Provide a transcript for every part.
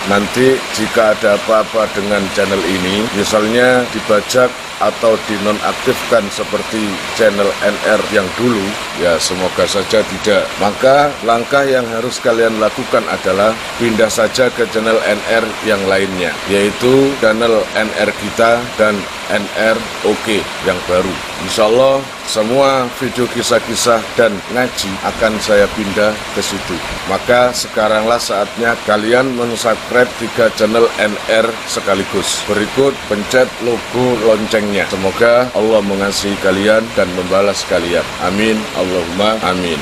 nanti jika ada apa-apa dengan channel ini, misalnya dibajak atau dinonaktifkan seperti channel NR yang dulu, ya semoga saja tidak. Maka langkah yang harus kalian lakukan adalah pindah saja ke channel NR yang lainnya, yaitu channel NR kita dan NR OK yang baru. Insya Allah semua video kisah-kisah dan ngaji akan saya pindah ke situ. Maka sekaranglah saatnya kalian mensubscribe 3 channel NR sekaligus. Berikut pencet logo loncengnya. Semoga Allah mengasihi kalian dan membalas kalian. Amin. Allahumma amin.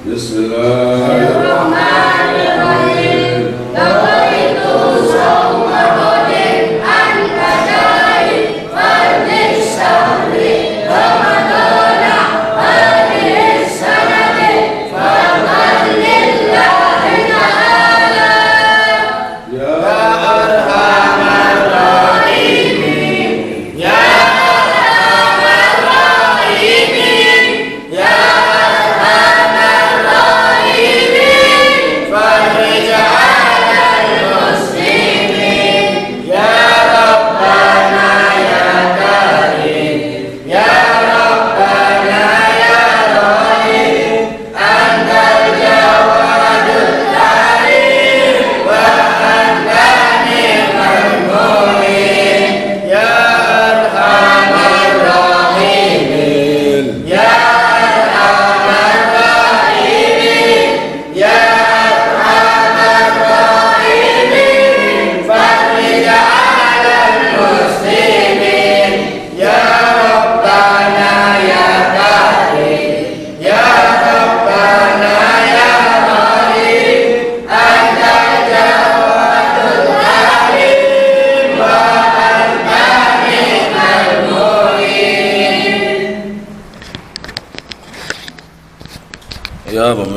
Bismillahirrahmanirrahim. Nawaitu shauma ghadin an qada'i fardhi syahri ramadana hadhihi sanati fardan lillahi ta'ala. Ya arhamar rahimin, ya arhamar rahimin, ya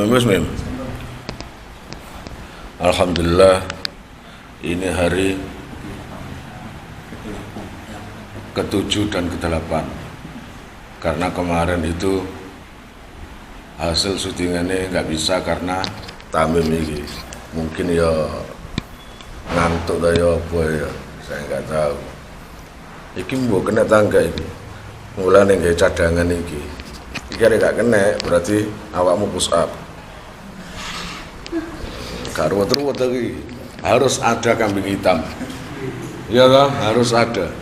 Muslim. Alhamdulillah, ini hari ke-7 dan ke-8. Karena kemarin itu hasil syutingannya nggak bisa karena tamim ini. Mungkin ya ngantuk dah ya apa ya, saya nggak tahu. Iki mau kena tangga ini, mulane nggak cadangan ini. Jika gak kena, berarti awakmu push up. Gak ruwet-ruwet lagi. Harus ada kambing hitam. Ya lah, harus ada.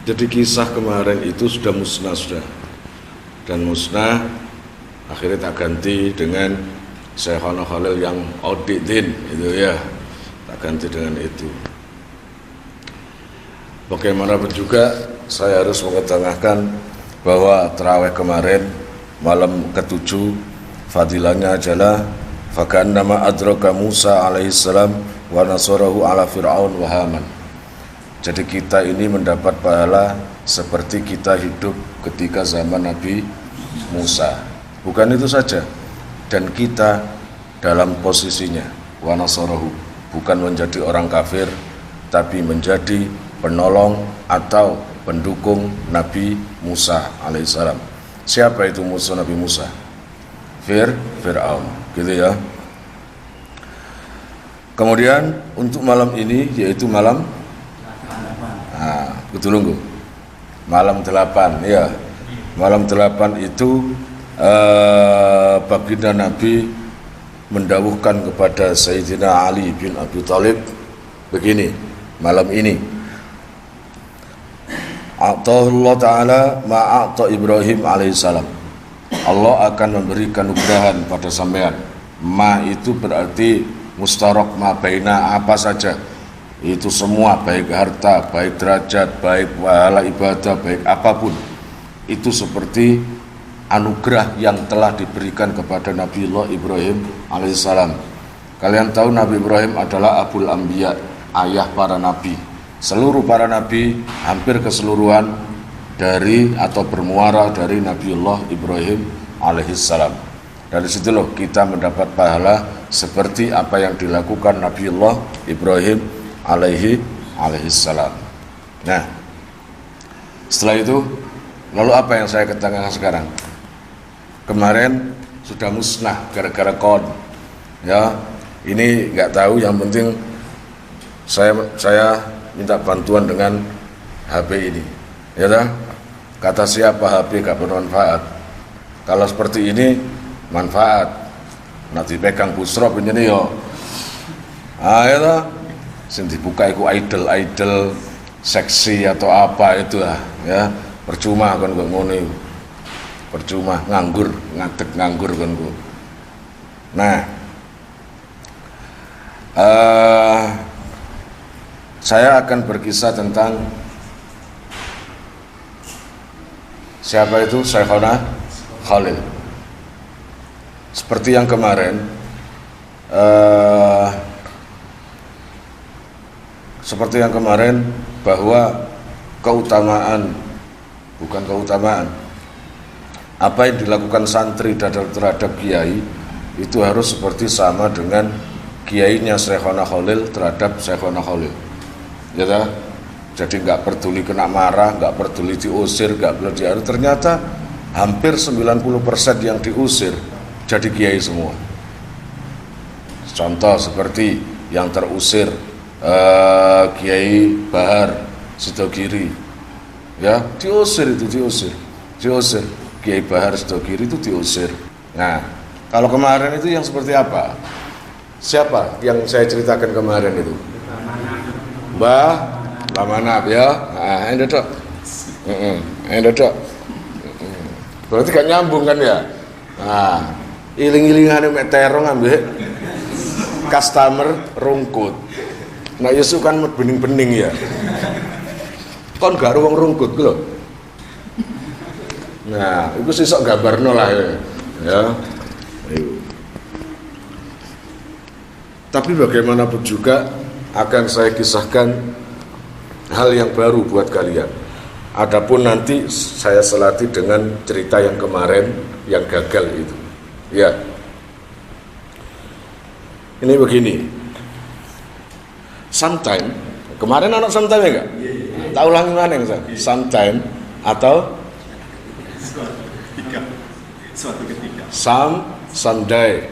Jadi kisah kemarin itu sudah musnah sudah. Dan musnah akhirnya tak ganti dengan Syekhona Khalil yang auditin itu ya. Tak ganti dengan itu. Bagaimanapun juga saya harus mengetengahkan bahwa tarawih kemarin malam ke-7 fadilahnya adalah fakannama adraka Musa alaihissalam wa nasarahu ala fir'aun wa haman. Jadi kita ini mendapat pahala seperti kita hidup ketika zaman Nabi Musa. Bukan itu saja, dan kita dalam posisinya wa nasarahu, bukan menjadi orang kafir tapi menjadi penolong atau pendukung Nabi Musa alaihissalam. Siapa itu musuh Nabi Musa? Fir'aun, gitu ya. Kemudian untuk malam ini yaitu malam betul nunggu malam 8 ya. Malam 8 itu baginda Nabi mendawuhkan kepada Sayyidina Ali bin Abi Thalib begini malam ini, Allah Ta'ala ma'a'ta Ibrahim alaihissalam, Allah akan memberikan nugrahan pada sampean. Ma itu berarti mustarok, ma baina, apa saja itu semua, baik harta, baik derajat, baik pahala ibadah, baik apapun, itu seperti anugerah yang telah diberikan kepada Nabiullah Ibrahim alaihissalam. Kalian tahu Nabi Ibrahim adalah Abul Anbiya, ayah para nabi. Seluruh para nabi, hampir keseluruhan dari atau bermuara dari Nabiullah Ibrahim alaihissalam. Dari situ loh kita mendapat pahala seperti apa yang dilakukan Nabiullah Ibrahim alaihissalam. Nah, setelah itu lalu apa yang saya katakan sekarang? Kemarin sudah musnah gara-gara kon, ya. Ini nggak tahu, yang penting saya minta bantuan dengan HP ini, ya dah. Kata siapa HP gak bermanfaat. Kalau seperti ini manfaat. Nanti pegang busrop ini yo. Ya dah. Sing dibuka iku idol seksi atau apa itu lah, ya. Percuma kan kok ngono iku. Percuma, nganggur, ngadeg nganggur kan kok. Nah, saya akan berkisah tentang siapa itu Syekhona Khalil. Seperti yang kemarin, bahwa keutamaan, bukan keutamaan, apa yang dilakukan santri terhadap kiai itu harus seperti sama dengan kiainya Syekhona Khalil terhadap Syekhona Khalil, ya tak? Jadi nggak peduli kena marah, nggak peduli diusir, nggak peduli diaru. Ternyata hampir 90% yang diusir jadi kiai semua. Contoh seperti yang terusir Kiai Bahar Sidogiri, ya diusir. Kiai Bahar Sidogiri itu diusir. Nah, kalau kemarin itu yang seperti apa? Siapa yang saya ceritakan kemarin itu? Mbah Lamanap, ya. Nah, ini dok. Berarti gak nyambung kan ya? Nah, iling-ilingan mek terong ambek customer rungkut. Nah, Yesus kan bening-bening ya. Kon gak ruang rungkut lho. Nah, itu sisok gambarno lah ya. Tapi bagaimanapun juga akan saya kisahkan hal yang baru buat kalian. Adapun nanti saya selati dengan cerita yang kemarin yang gagal itu. Ya. Ini begini. Sometime, kemarin anak sometime ya enggak? Tak ulangi mana yang saya? Sometime atau suatu ketika. Someday.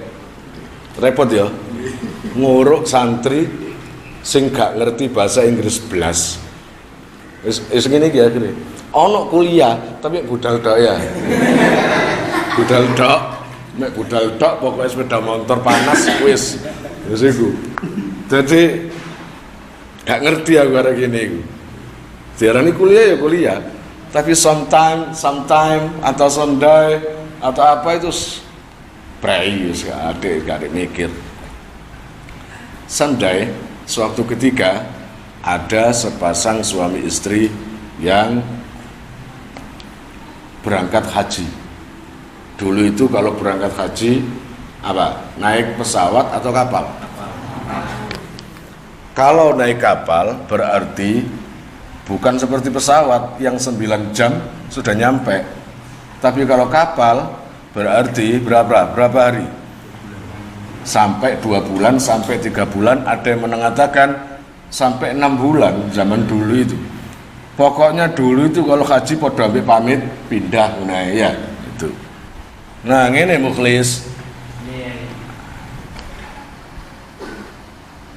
Repot ya. Nguruk santri sing gak ngerti bahasa Inggris blas. Wis ngene iki akhire. Ono kuliah tapi budal tok ya. Budal tok, mek budal tok pokoke sepeda motor panas wis. Wis iku. Dadi gak ngerti aku arek kene iku. Diarani kuliah ya kuliah, tapi sometime atau someday atau apa itu prei wis gak ada mikir. Someday, suatu ketika ada sepasang suami istri yang berangkat haji. Dulu itu kalau berangkat haji apa? Naik pesawat atau kapal? Kalau naik kapal berarti bukan seperti pesawat yang 9 jam sudah nyampe. Tapi kalau kapal berarti berapa hari? Sampai 2 bulan, sampai 3 bulan, ada yang mengatakan sampai 6 bulan zaman dulu itu. Pokoknya dulu itu kalau haji podo ambek pamit pindah, nah ya itu. Nah ngene Mukhlis,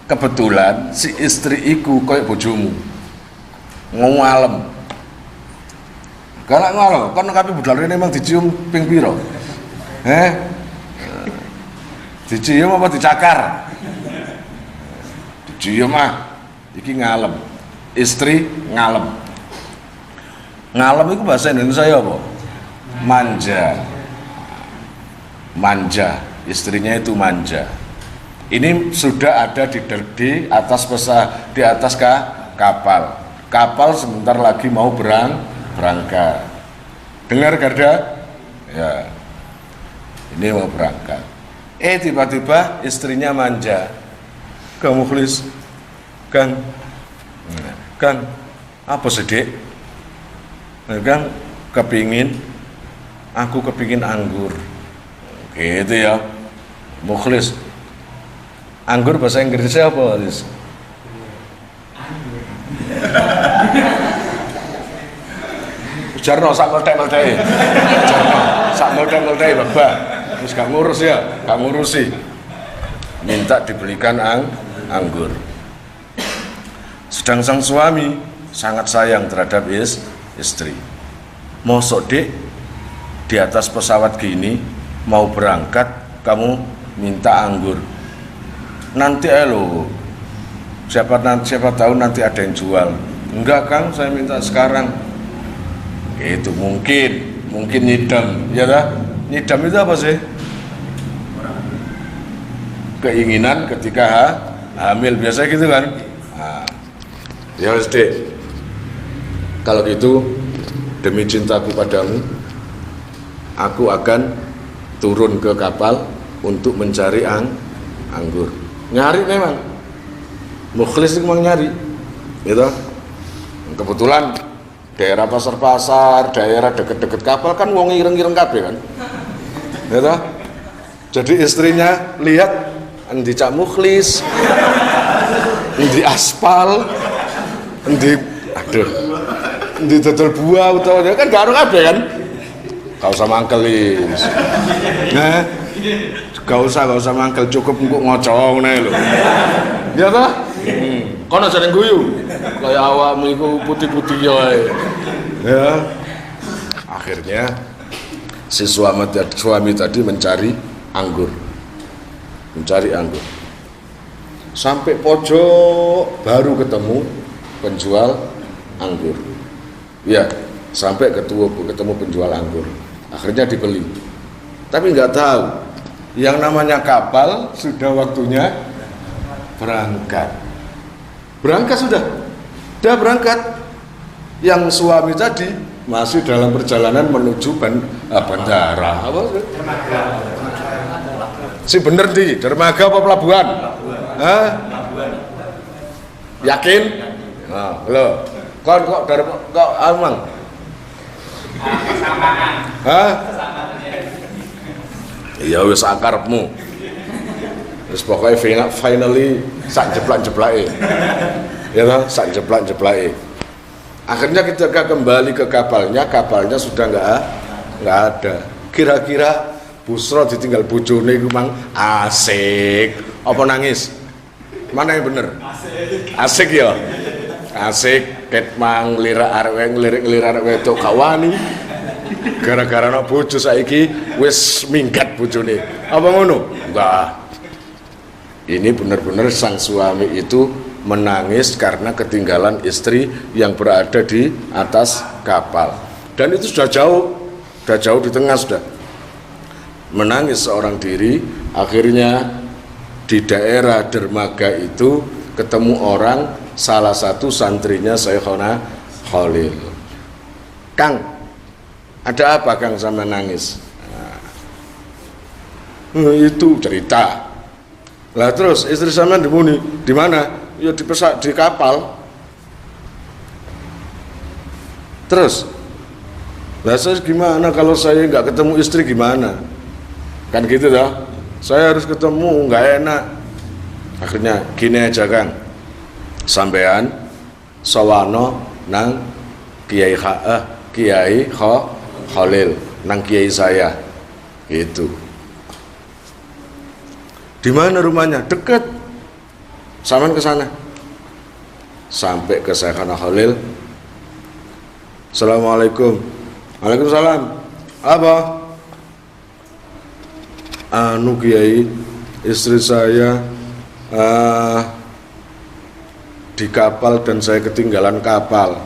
kebetulan si istri iku koyo bojomu ngalem. Kalau ngalem, kan kabeh budal rene emang dicium ping piro? Dicium apa dicakar? Dicium iki ngalem. Istri ngalem. Ngalem itu bahasa Indonesia apa? Manja. Manja, istrinya itu manja. Ini sudah ada di atas kapal. Kapal sebentar lagi mau berangkat. Dengar Garda? Ya. Ini mau berangkat. Tiba-tiba istrinya manja. Kang Mukhlis, Kang, apa sedek? Kang aku kepingin anggur. Gitu ya, Mukhlis. Anggur bahasa Inggrisnya apa, Lis? Jarno sak meltek-meltek. Jarno sak meltek-meltek babak. Terus gak ngurus ya, gak ngurusi. Minta dibelikan anggur. Sedang sang suami sangat sayang terhadap istri. Mosok dek di atas pesawat gini mau berangkat kamu minta anggur. Nanti siapa tahu nanti ada yang jual. Enggak Kang, saya minta sekarang. Itu mungkin nyidam, ya dah. Nyidam itu apa sih? Keinginan ketika hamil, biasa gitu kan. Nah, ya dek, kalau gitu demi cintaku padamu, aku akan turun ke kapal untuk mencari anggur. Nyari memang, Mukhlis itu memang nyari, gitu. Kebetulan daerah pasar-pasar, daerah deket-deket kapal kan wong ireng-ireng kabeh kan, gitu. Jadi istrinya lihat endi Cak Mukhlis, endi aspal, endi dodol buah utawa kan gak ono kabeh kan. Gak usah mangkelis. Nah, gak usah mangkel, cukup engko ngocong ae lho. Ya ta? Kono aja ning guyu. Kaya awakmu iku putih-putih ae. Ya. Akhirnya si suami tadi mencari anggur. Sampai pojok baru ketemu penjual anggur. Ya, sampai ketemu penjual anggur. Akhirnya dibeli. Tapi nggak tahu, yang namanya kapal sudah waktunya berangkat. Sudah berangkat. Yang suami tadi masih dalam perjalanan menuju bandara. Apa sih? Si bener di dermaga apa pelabuhan? Hah? Yakin? Nah, lo, kok dari kok amang? Hah? Iya wis akarepmu. Wis pokoke finally sak jeblak-jeblake. Ya toh, sak jeblak-jeblake. Akhirnya ketika kembali ke kapalnya sudah nggak ada. Kira-kira Busro ditinggal bojone iku mang asik apa nangis? Mana yang bener? Asik ya. Asik ket mang ngelirik arek wedok kawani. Gara-gara ana bojo saiki wis minggat bojone. Apa ngono? Enggak. Ini benar-benar sang suami itu menangis karena ketinggalan istri yang berada di atas kapal. Dan itu sudah jauh di tengah sudah. Menangis seorang diri, akhirnya di daerah dermaga itu ketemu orang, salah satu santrinya Syekhona Khalil. Kang, ada apa Kang sama nangis? Nah, itu cerita. Lah terus istri sama dimuni di mana? Ya di kapal. Terus, lah saya gimana kalau saya nggak ketemu istri gimana? Kan gitu dah, saya harus ketemu, nggak enak. Akhirnya gini aja Kang, sampean sawano nang Kiai Khalil, nang Kiai saya, itu. Di mana rumahnya? Deket, sampean ke sana. Sampai ke Syekhana Khalil. Assalamualaikum. Waalaikumsalam. Apa? anu Kiai, istri saya di kapal dan saya ketinggalan kapal.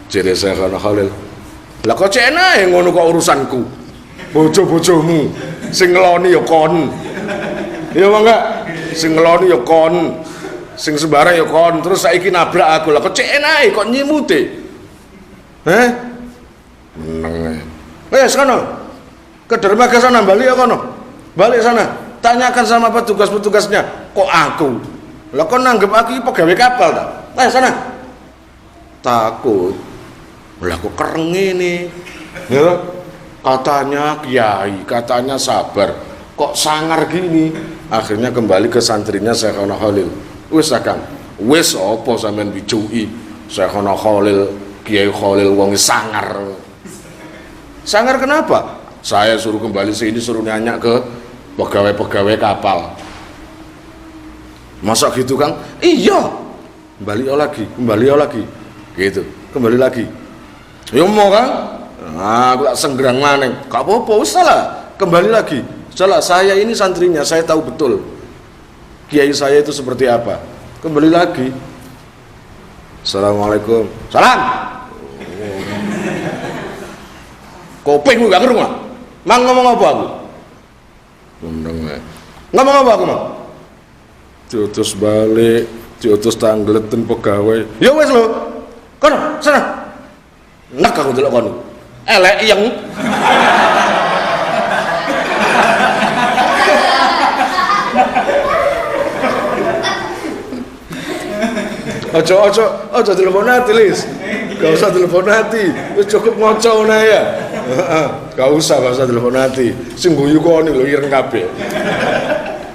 Jadi saya Syekhana Khalil, lah kok cek enak ngono kok urusanku, bojo-bojomu sing ngeloni ya kon, iya enggak, sing ngeloni ya kon, sing sembarang ya kon, terus saiki nabrak aku, lah kok cek enak kok nyimute, meneng sana, ke dermaga sana, balik ya kono, balik sana, tanyakan sama petugas-petugasnya, kok aku, lah kok nanggep aku pegawai kapal tak, sana, takut. Lah kok kereng ini ya, katanya kiai, katanya sabar, kok sangar gini. Akhirnya kembali ke santrinya Syekhana Khalil. Wis Kang, wis apa sampean bicuki Syekhana Khalil, Kiai Khalil wong sangar. Sangar kenapa? Saya suruh kembali sini, suruh nanya ke pegawai-pegawai kapal. Masa gitu Kang? Iya. Kembali lagi. Gitu, kembali lagi. Ya mau kan? Nah, aku tak senggerang maneng. Gak apa-apa, salah. Kembali lagi. Salah, saya ini santrinya, saya tahu betul kiai saya itu seperti apa. Kembali lagi. Assalamualaikum. Salam. Kopeng gak kerungu. Mang ngomong apa aku? Ngomong apa aku, Mang? Diutus balik, diutus tanggleten pegawai. Ya wes lo. Kono, sana. Nak aku delok kono. Elek yang Ojo telepon hati Lis. Gak usah telepon hati. Wis cukup ngoco nae ya. Gak usah telepon hati. Sing guyu kono lho ireng kabeh.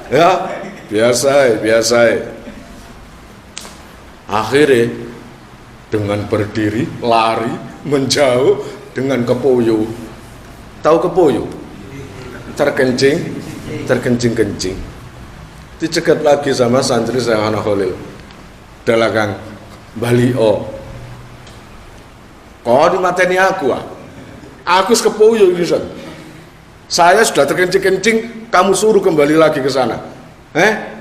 Ya, biasa. Akhirnya dengan berdiri, lari, menjauh dengan kepoyo. Tahu kepoyo? Terkencing. Dicegat lagi sama santri Syekhana Khalil. Dalagang Balio. Kok dimateni aku ah? Aku kepoyo ini san. Saya sudah terkencing-kencing, kamu suruh kembali lagi ke sana.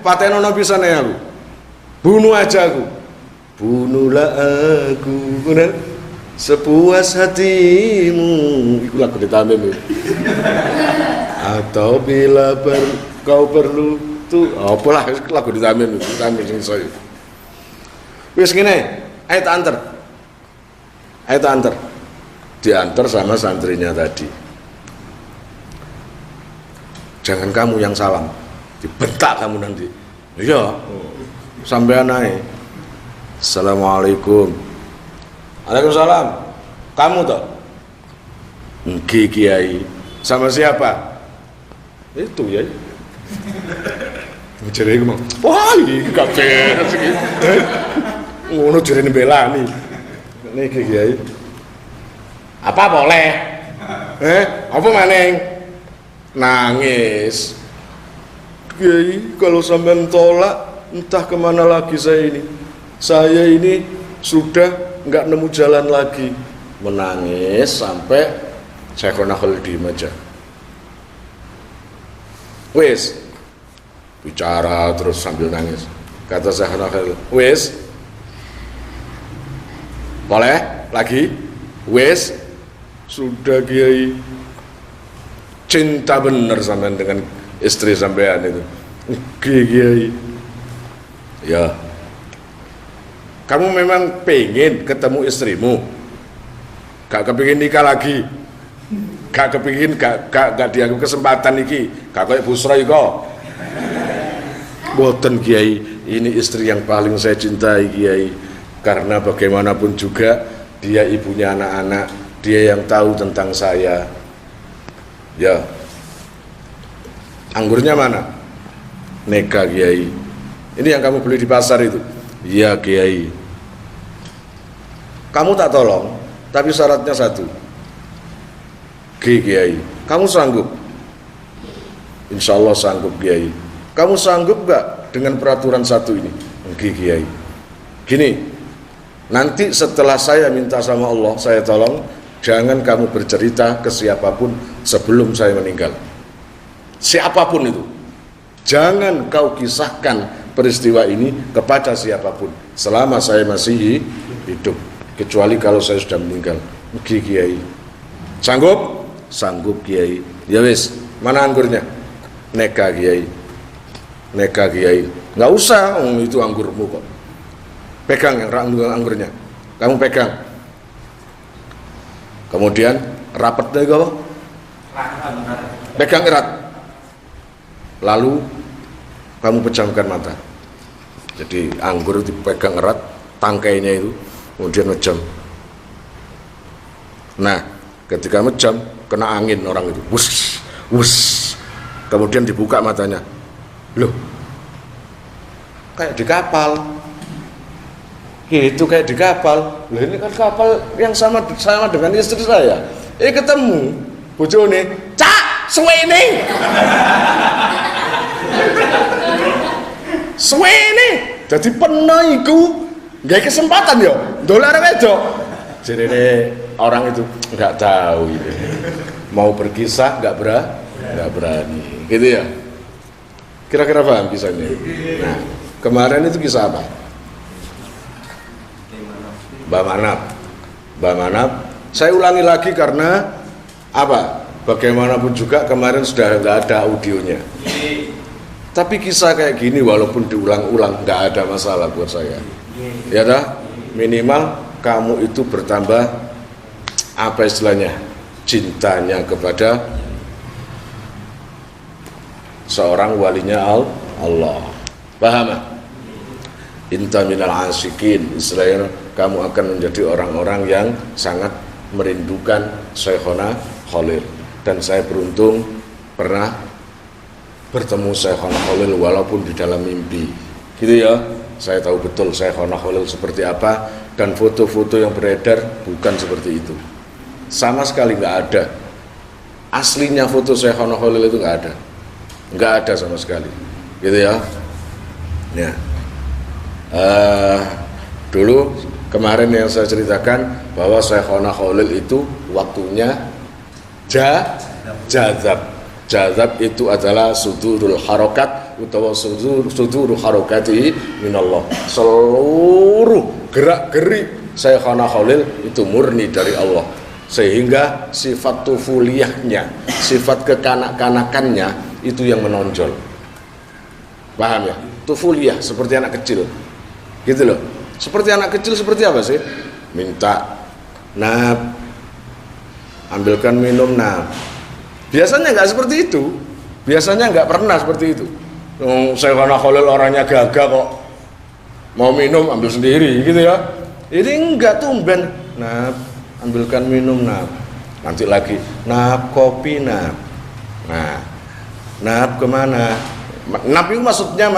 Patenono bisa nih aku. Bunuh aja aku. Bunuhlah aku, benar? Sepuas hatimu. Itu lagu ditamim. Atau bila kau perlu tuh, apalah lagu ditamim sing saya. Wis ngene, ayo tak anter. Diantar sama santrinya tadi. Jangan kamu yang salam, dibentak kamu nanti. Iya, sampean naik. Assalamualaikum. Waalaikumsalam. Kamu toh? Nggih Kiai. Sama siapa? Itu ya. Jare iku mah. Wah, iki kabeh iki. Ngono jarene belani. Niki Kiai. Apa boleh? Apa maneng? Nangis. Kiai, kalau sampean tolak, entah kemana lagi saya ini. Saya ini sudah nggak nemu jalan lagi. Menangis sampai Syekhana Khalil diem aja. Wes, bicara terus sambil nangis. Kata Syekhana Khalil, wes, boleh lagi? Wes, sudah Kiai. Cinta bener sampean dengan istri sampean itu. Kiai. Ya. Kamu memang pengen ketemu istrimu, gak kepingin nikah lagi, gak kepingin gak dianggap kesempatan iki, gak kayak Busra kok. Boten Kiai, ini istri yang paling saya cintai Kiai, karena bagaimanapun juga dia ibunya anak-anak, dia yang tahu tentang saya. Ya, anggurnya mana? Neka Kiai. Ini yang kamu beli di pasar itu. Iya Kiai. Kamu tak tolong, tapi syaratnya satu. Kiai, kamu sanggup? Insya Allah sanggup Kiai. Kamu sanggup gak dengan peraturan satu ini? Kiai. Gini, nanti setelah saya minta sama Allah, saya tolong, jangan kamu bercerita ke siapapun sebelum saya meninggal. siapapun itu. Jangan kau kisahkan peristiwa ini kepada siapapun selama saya masih hidup, kecuali kalau saya sudah meninggal. Mugi Kiai. Sanggup? Sanggup Kiai. Ya wis, mana anggurnya? Neka Kiai. Neka Kiai. Nggak usah, itu anggurmu kok. Pegang yang anggurnya. Kamu pegang. Kemudian rapat deh kau. Pegang erat. Lalu kamu pejamkan mata. Jadi anggur itu dipegang erat, tangkainya itu, kemudian mejam. Nah, ketika mejam, kena angin orang itu, wus, wus. Kemudian dibuka matanya. Loh, kayak di kapal. Itu kayak di kapal. Loh, ini kan kapal yang sama dengan istri saya. Ketemu bojone, cak, suwe ini. Suwe ini. Jadi pernah iku nggak kesempatan yo, dolar wedok. Jadi orang itu nggak tahu ini. Mau berkisah nggak berani, gitu ya. Kira-kira paham kisahnya? Nah, kemarin itu kisah apa? Mbak Manap. Saya ulangi lagi karena apa? Bagaimanapun juga kemarin sudah nggak ada audionya. Tapi kisah kayak gini walaupun diulang-ulang nggak ada masalah buat saya. Ya dah, minimal kamu itu bertambah apa istilahnya, cintanya kepada seorang walinya Allah. Paham? Inta minal asikin, istilahnya kamu akan menjadi orang-orang yang sangat merindukan Syekhona Khalil. Dan saya beruntung pernah bertemu Syekhona Khalil walaupun di dalam mimpi, gitu ya. Saya tahu betul Syekhona Khalil seperti apa, dan foto-foto yang beredar bukan seperti itu, sama sekali nggak ada. Aslinya foto Syekhona Khalil itu nggak ada sama sekali, gitu ya. Ya, dulu kemarin yang saya ceritakan bahwa Syekhona Khalil itu waktunya jazab. Jazab itu adalah sudurul harokat utawa sudurul harokati minallah. Seluruh gerak-gerik Syekhona Khalil itu murni dari Allah, sehingga sifat tufuliyahnya, sifat kekanak-kanakannya itu yang menonjol. Paham ya? Tufuliyah seperti anak kecil, gitu loh. Seperti anak kecil seperti apa sih? Minta, nab, ambilkan minum, nab. Biasanya nggak seperti itu, biasanya nggak pernah seperti itu. Syekhona Khalil orangnya gagah kok, mau minum ambil sendiri, gitu ya. Ini enggak, tumben, nab, ambilkan minum, nab. Nanti lagi, nab, kopi, nab. Nah, nab kemana? Nab itu maksudnya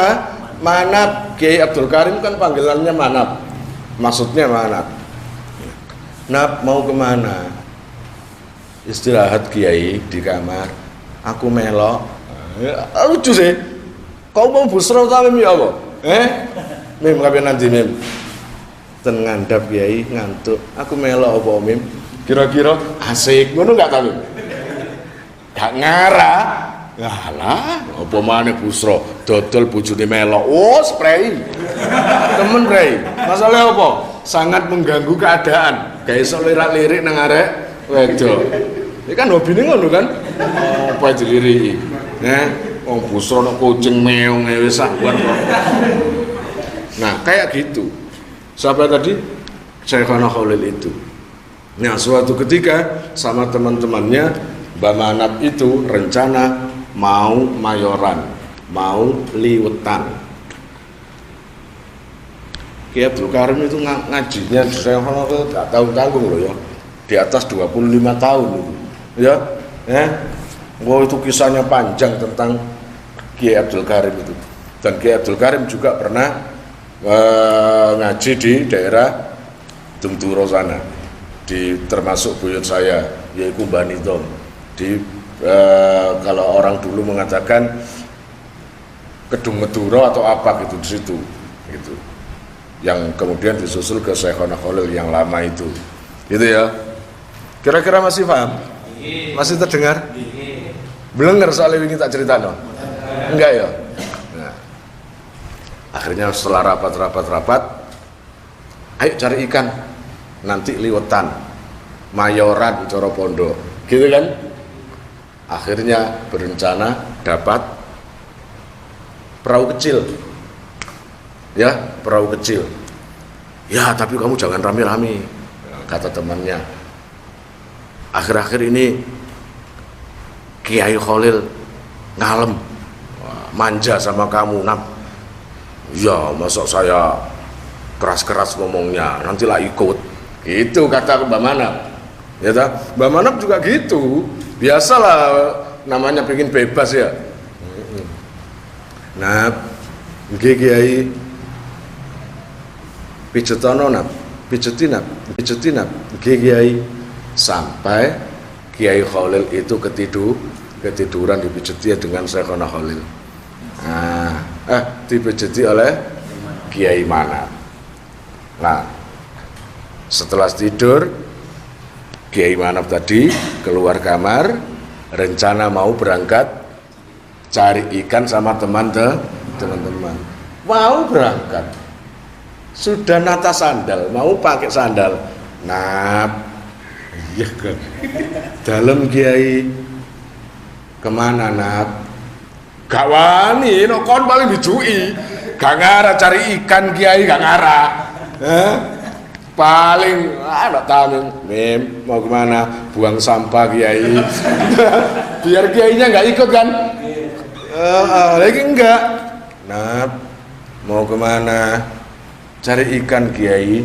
manab. Kiai Abdul Karim kan panggilannya manab, maksudnya manab. Nab mau kemana? Istirahat Kiai di kamar. Aku melok. Lucu sih. Kau mau busra utawa mim ya apa? Mim kabeh nanti mim. Ten ngandap Kiai ngantuk. Aku melok apa mim? Kira-kira asik ngono enggak ta mim? Gak ngarah. Alah, apa maneh busra dodol bojone melok. Oh, spray. Temen spray. Masalah apa? Sangat mengganggu keadaan. Gak iso lirak-lirik nang arek wedok. Ini kan hobine ngono kan. Apa diliriki. Wong busra nek kucing meong wis sabar kok. Nah, kayak gitu. Siapa tadi? Syekhona Khalil itu. Nah, suatu ketika sama teman-temannya Mbak Manap itu rencana mau mayoran, mau liwetan. Kiai Abdul Karim itu ngajinya Syekhona Khalil gak tanggung loh ya. Di atas 25 tahun itu, ya. Wah, itu kisahnya panjang tentang Kiai Abdul Karim itu. Dan Kiai Abdul Karim juga pernah ngaji di daerah Dumturo sana, termasuk buyut saya, yaitu Bani Tom. Kalau orang dulu mengatakan Kedung Meduro atau apa gitu di situ, gitu. Yang kemudian disusul ke Syekhona Khalil yang lama itu, gitu ya. Kira-kira masih paham? Masih terdengar? Blenger soal ini tak cerita no? Enggak ya? Nah, akhirnya setelah rapat, ayo cari ikan, nanti liwetan, mayoran, coro pondok, gitu kan? Akhirnya berencana dapat perahu kecil, ya perahu kecil. Ya tapi kamu jangan rame-rame, kata temannya. Akhir-akhir ini Kiai Khalil ngalem, manja sama kamu, Nap. Ya masa saya keras-keras ngomongnya, nantilah ikut. Itu kata Mbak Manap. Ya tak? Mbak Manap juga gitu. Biasalah namanya pengen bebas ya. Nap, Kiai pijetono Nap, pijetinap, Kiai sampai Kiai Khalil itu ketiduran dipijeti dengan Syekhona Khalil. Dipijeti oleh Kiai Manap. Nah, setelah tidur Kiai Manap tadi keluar kamar, rencana mau berangkat cari ikan sama teman-teman. Mau berangkat, sudah nata sandal, mau pakai sandal. Nah, iya kan. Dalam Kiai kemana Nap? Gak wani, no kon paling dijui. Gak ngarah cari ikan Kiai, gak ngarah. Paling nggak tahu Mem mau kemana, buang sampah Kiai. Biar Kiainya nggak ikut kan. Lagi enggak. Nah, mau kemana, cari ikan Kiai.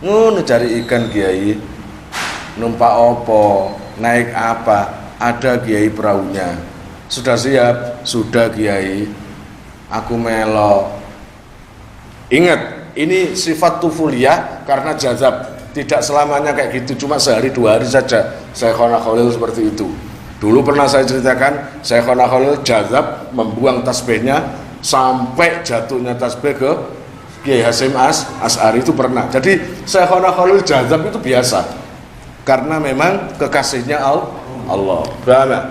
Ngono cari ikan Kiai. Numpak opo, naik apa, ada Kiai perahunya. Sudah siap? Sudah Kiai. Aku melo. Ingat, ini sifat tufuliyah karena jazab, tidak selamanya kayak gitu, cuma sehari 2 hari saja Syekhona Khalil seperti itu. Dulu pernah saya ceritakan, Syekhona Khalil jazab membuang tasbihnya sampai jatuhnya tasbih ke Kiai Hasyim Asy'ari itu pernah. Jadi Syekhona Khalil jazab itu biasa karena memang kekasihnya Allah. Paham ya?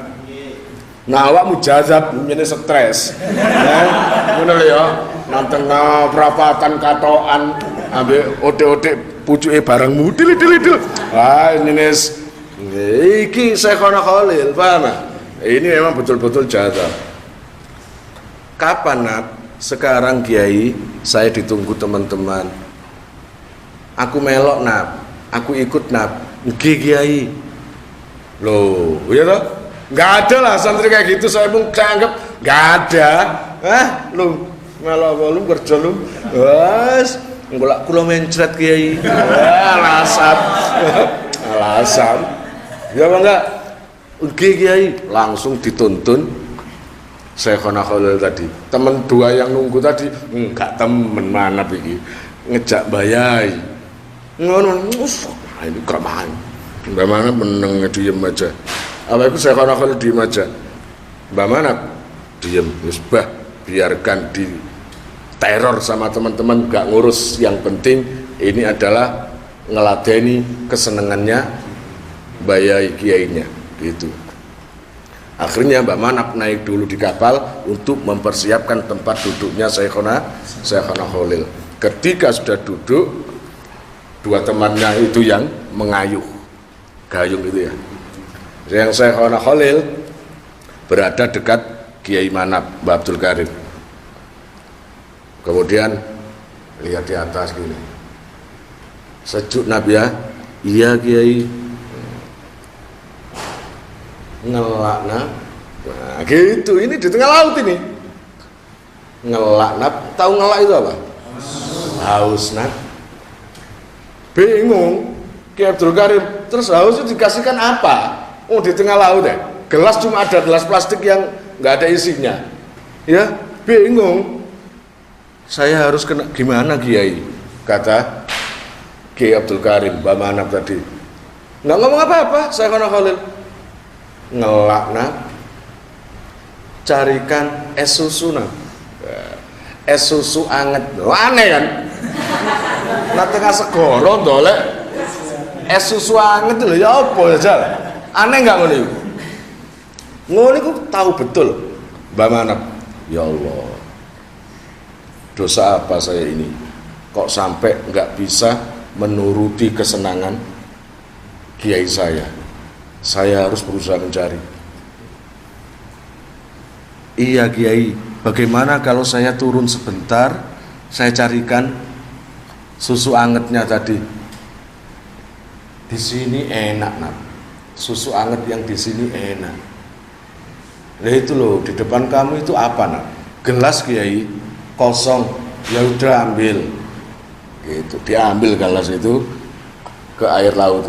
Nah, awakmu jazab menjadi stres. Ngono lho ya. Nang tengah perapatan katokan ambek ode-ode pucuke barangmu dil. Wah, ini iki Syekhona Khalil, paham? Ini memang betul-betul jazab. Kapan Nap? Sekarang Kiai, saya ditunggu teman-teman. Aku melok Nap, aku ikut Nap. Nggih Kiai. Loh, iya toh? Nggak ada lah santri kayak gitu, saya pun anggap nggak ada. Lu malah lu kerja lu, wes ngulak kulo mencret Kiai. Alasan, ya enggak? Kiai langsung dituntun Syekhona Khalil tadi. Temen 2 yang nunggu tadi, enggak temen mana begini ngejak bayai. Ngono, ini keramahan. Mbak mana meneng diem aja. Apa itu Syekhona Khalil diem aja. Mbak mana diem, bah biarkan di teror sama teman-teman, gak ngurus. Yang penting ini adalah ngeladeni kesenangannya bayai kiainya gitu. Akhirnya Mbak Manap naik dulu di kapal untuk mempersiapkan tempat duduknya Syekhona Khalil. Ketika sudah duduk, 2 temannya itu yang mengayuh gayung itu ya. Yang Syekhona Khalil berada dekat Kiai Manap, Mbak Abdul Karim. Kemudian lihat di atas gini, sejuk Nabi ya. Iya Kiai. Ngelak Nap. Nah, gitu, ini di tengah laut ini. Ngelak Nap, tahu ngelak itu apa? Haus Nap. Bingung Kiai Abdul Karim, terus haus itu dikasihkan apa? Oh, di tengah laut ya. Gelas cuma ada gelas plastik yang nggak ada isinya. Ya, bingung. Saya harus kena gimana Kiai? Kata Kiai Abdul Karim, Mbak Manap tadi. Nggak ngomong apa-apa, Syekhona Khalil. Ngelak Nap. Carikan es susu Nap. Es susu anget. Aneh kan? Nah tengah segoro dolek es susu anget lho ya apa ya Jal? Aneh nggak ngono? Ngono iku tahu betul Mbah Manap. Ya Allah, dosa apa saya ini? Kok sampai nggak bisa menuruti kesenangan kiai saya? Saya harus berusaha mencari. Iya kiai, bagaimana kalau saya turun sebentar, saya carikan susu angetnya tadi. Di sini enak, Nak. Susu anget yang di sini enak. Nah itu loh, di depan kamu itu apa, Nak? Gelas kiai, kosong. Ya udah ambil. Gitu, diambil gelas itu ke air laut.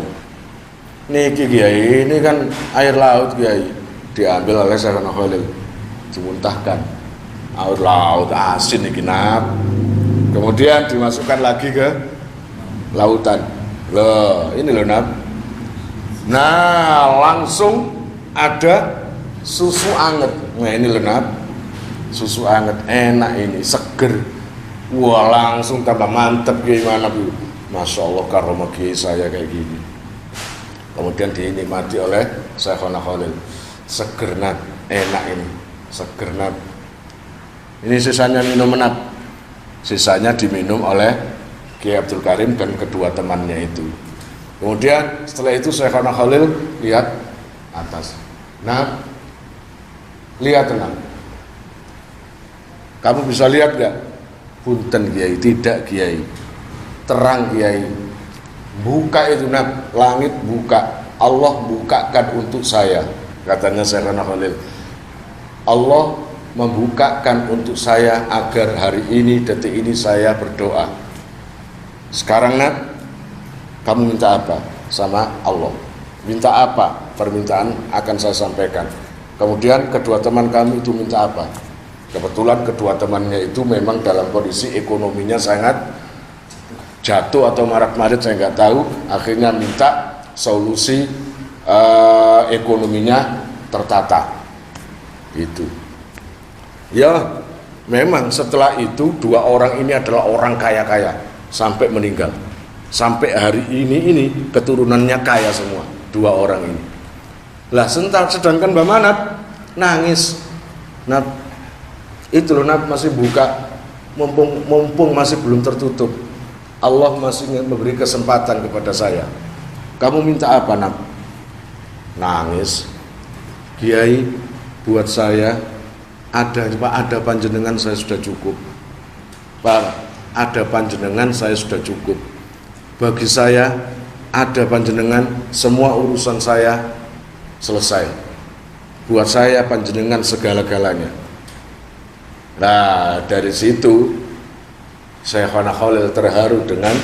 Niki kiai, ini kan air laut kiai. Diambil oleh Syekhona Khalil, dimuntahkan. Air laut asin niki, Nak. Kemudian dimasukkan lagi ke lautan. Loh, ini loh, Nak. Nah, langsung ada susu anget. Nah, ini loh, Nak. Susu anget, enak ini, seger. Wah, langsung tambah mantep gimana, Bu. Masya Allah, karomah kiai saya kayak gini. Kemudian dinikmati oleh Syekhona Khalil. Seger, Nak. Enak ini, seger, Nak. Ini sisanya minum, Nak. Sisanya diminum oleh Kiai Abdul Karim dan kedua temannya itu. Kemudian setelah itu Syekhona Khalil lihat atas. Nah, lihat tenang. Kamu bisa lihat gak? Punten kiai, tidak kiai. Terang kiai. Buka itu, Nak. Langit buka. Allah bukakan untuk saya. Katanya Syekhona Khalil. Allah membukakan untuk saya agar hari ini, detik ini saya berdoa. Sekarang, Nak, kamu minta apa sama Allah? Minta apa? Permintaan akan saya sampaikan. Kemudian kedua teman kami itu minta apa? Kebetulan kedua temannya itu memang dalam kondisi ekonominya sangat jatuh atau marak-marit, saya nggak tahu. Akhirnya minta solusi ekonominya tertata. Itu. Ya, memang setelah itu dua orang ini adalah orang kaya-kaya. Sampai meninggal, sampai hari ini keturunannya kaya semua, dua orang ini. Lah sedangkan Mbah Manap nangis. Nah, itu loh, Nap, masih buka, mumpung masih belum tertutup. Allah masih memberi kesempatan kepada saya. Kamu minta apa, Nap? Nangis. Kiai, buat saya ada panjenengan saya sudah cukup. Pak, ada panjenengan saya sudah cukup. Bagi saya ada panjenengan, semua urusan saya selesai. Buat saya panjenengan segala-galanya. Nah, dari situ Syekhona Khalil terharu dengan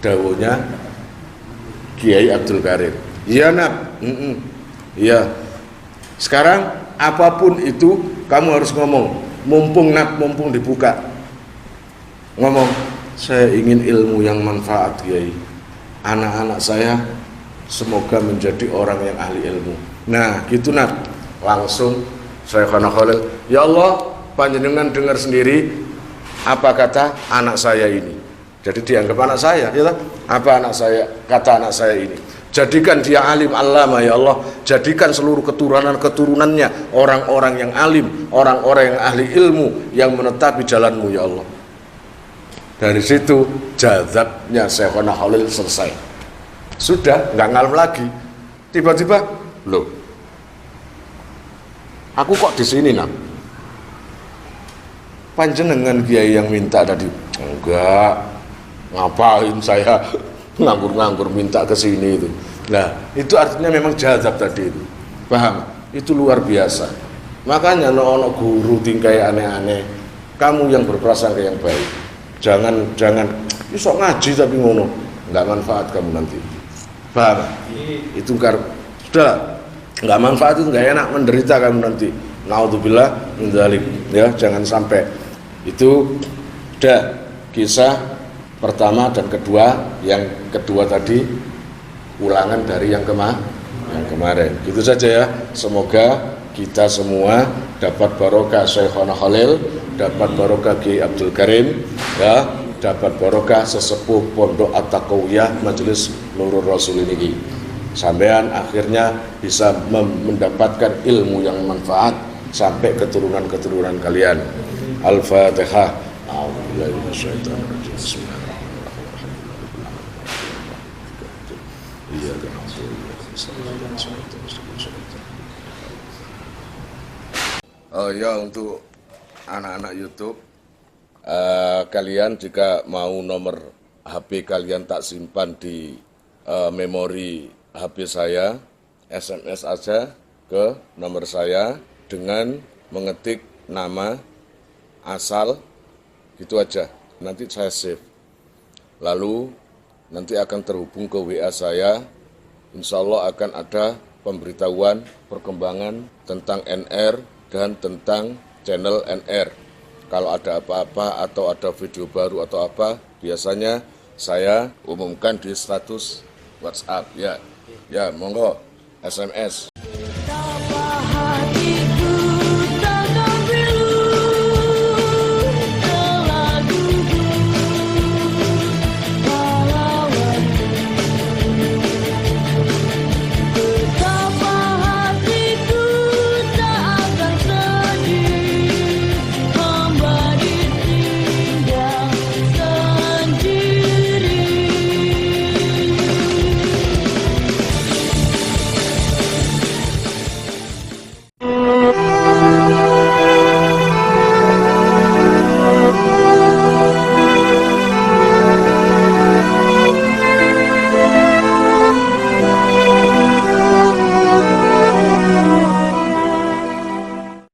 dawuhnya Kiai Abdul Karim. Iya, Nak. Iya. Sekarang apapun itu kamu harus ngomong. Mumpung, Nak, mumpung dibuka. Ngomong, saya ingin ilmu yang manfaat, Kiai. Anak-anak saya semoga menjadi orang yang ahli ilmu. Nah, gitu, Nak. Langsung Syekhona Khalil, ya Allah, panjenengan dengar sendiri apa kata anak saya ini. Jadi dianggap anak saya, ya. Apa anak saya? Kata anak saya ini. Jadikan dia alim allama, ya Allah. Jadikan seluruh keturunannya orang-orang yang alim, orang-orang yang ahli ilmu, yang menetapi jalanmu, ya Allah. Dari situ jazabnya Syekhona Khalil selesai. Sudah, nggak ngalem lagi. Tiba-tiba, loh, aku kok di sini, Nak? Panjenengan kiai yang minta tadi. Enggak, ngapain saya nganggur-nganggur minta ke sini itu. Nah, itu artinya memang jazab tadi itu. Paham? Itu luar biasa. Makanya ono guru tingkai aneh-aneh. Kamu yang berprasangka yang baik. Jangan sok ngaji tapi ngono, nggak manfaat kamu nanti. Paham? Itu sudah nggak manfaat, itu nggak enak, menderita kamu nanti. Naudzubillah min dzalik, ya, jangan sampai. Itu udah kisah pertama dan kedua. Yang kedua tadi ulangan dari yang kemarin. Gitu saja ya. Semoga kita semua dapat barokah Syekhona Khalil, dapat barokah Kiai Abdul Karim, ya, dapat barokah sesepuh Pondok At-Taqawiyah Majelis Nurul Rasul ini. sampean akhirnya bisa mendapatkan ilmu yang manfaat sampai keturunan-keturunan kalian. Al-Fatihah. A'udzubillahiminasyaitonirrajim. Bismillahirrahmanirrahim. Iyyaka na'budu wa iyyaka nasta'in. Ya, untuk anak-anak YouTube, kalian jika mau nomor HP kalian tak simpan di memori HP saya, SMS aja ke nomor saya dengan mengetik nama, asal, gitu aja. Nanti saya save. Lalu nanti akan terhubung ke WA saya. Insya Allah akan ada pemberitahuan perkembangan tentang NR dan tentang channel NR. Kalau ada apa-apa atau ada video baru atau apa, biasanya saya umumkan di status WhatsApp. Ya, monggo SMS